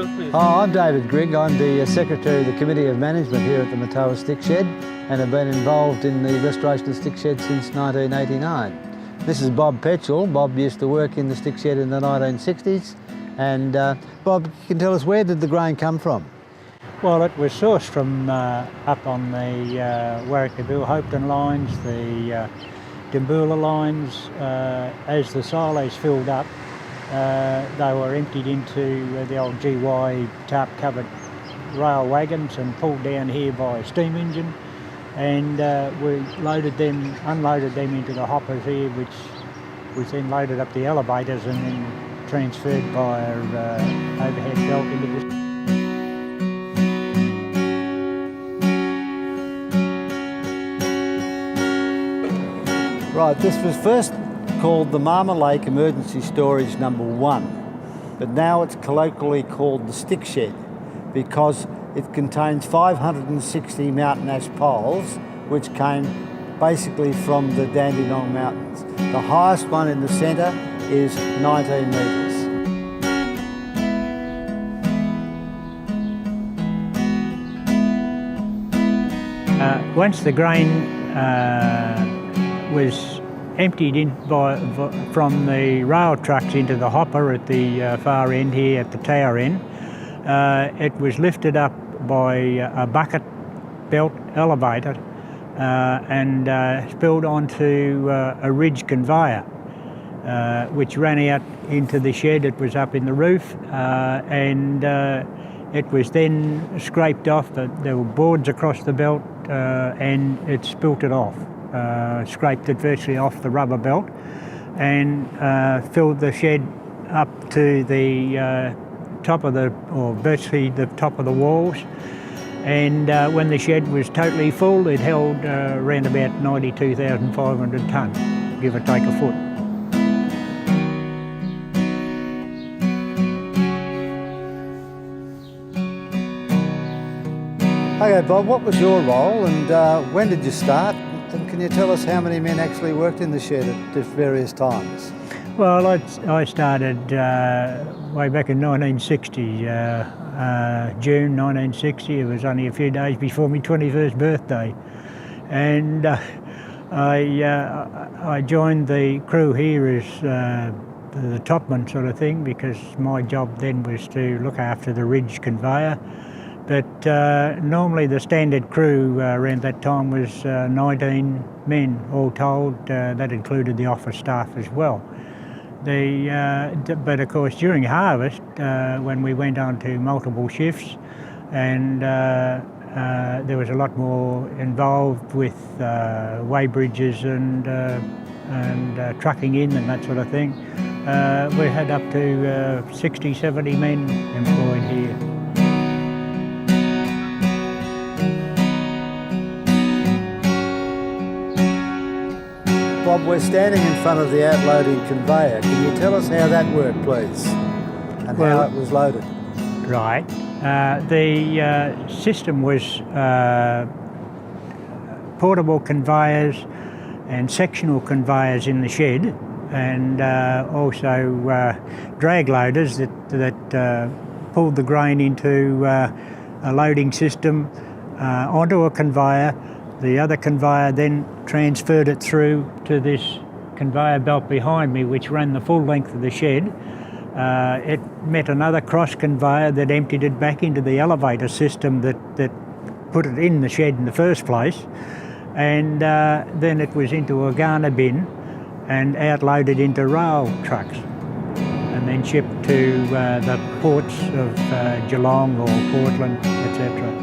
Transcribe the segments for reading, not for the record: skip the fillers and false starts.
yourself, please? I'm David Grigg. I'm the Secretary of the Committee of Management here at the Matoa Stick Shed and have been involved in the restoration of stick shed since 1989. This is Bob Petschel. Bob used to work in the stick shed in the 1960s. And Bob, you can tell us, where did the grain come from? Well, it was sourced from up on the Warrikabul-Hopeton lines, the Dimboola lines. As the silos filled up, they were emptied into the old GY tarp-covered rail wagons and pulled down here by a steam engine, and we unloaded them into the hoppers here, which was then loaded up the elevators and then transferred via overhead belt into this. Right, this was first called the Marma Lake Emergency Storage Number 1, but now it's colloquially called the Stick Shed because it contains 560 mountain ash poles which came basically from the Dandenong Mountains. The highest one in the centre is 19 metres. Once the grain was emptied in from the rail trucks into the hopper at the far end here at the tower end, it was lifted up by a bucket belt elevator and spilled onto a ridge conveyor which ran out into the shed. It was up in the roof and it was then scraped off. There were boards across the belt and it spilt it off. Scraped it virtually off the rubber belt and filled the shed up to the top of or virtually the top of the walls. And when the shed was totally full, it held around about 92,500 tonnes, give or take a foot. Okay, Bob, what was your role and when did you start? And can you tell us how many men actually worked in the shed at various times? Well, I started way back in 1960, June 1960. It was only a few days before my 21st birthday. And I joined the crew here as the topman sort of thing, because my job then was to look after the ridge conveyor. But normally the standard crew around that time was 19 men, all told. That included the office staff as well. But of course during harvest, when we went on to multiple shifts, and there was a lot more involved with weigh bridges and trucking in and that sort of thing. We had up to 60, 70 men employed here. Bob, we're standing in front of the outloading conveyor. Can you tell us how that worked, please? And how it was loaded? Right. The system was portable conveyors and sectional conveyors in the shed, and also drag loaders that pulled the grain into a loading system onto a conveyor. The other conveyor then transferred it through to this conveyor belt behind me, which ran the full length of the shed. It met another cross conveyor that emptied it back into the elevator system that put it in the shed in the first place. And then it was into a garner bin and outloaded into rail trucks and then shipped to the ports of Geelong or Portland, etc.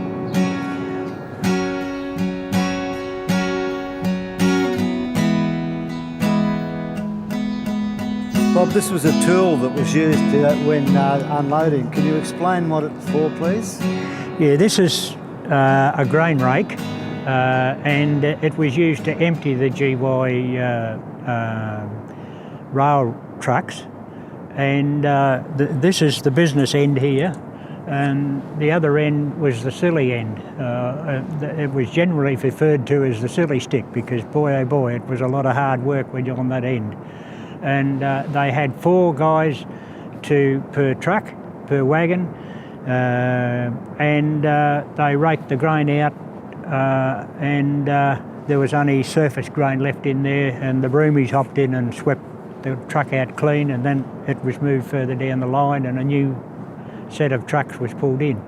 Bob, this was a tool that was used when unloading. Can you explain what it's for, please? Yeah, this is a grain rake, and it was used to empty the GY rail trucks. And this is the business end here, and the other end was the silly end. It was generally referred to as the silly stick because, boy oh boy, it was a lot of hard work when you're on that end. And they had 4 guys per truck, per wagon, and they raked the grain out, and there was only surface grain left in there, and the broomies hopped in and swept the truck out clean, and then it was moved further down the line and a new set of trucks was pulled in.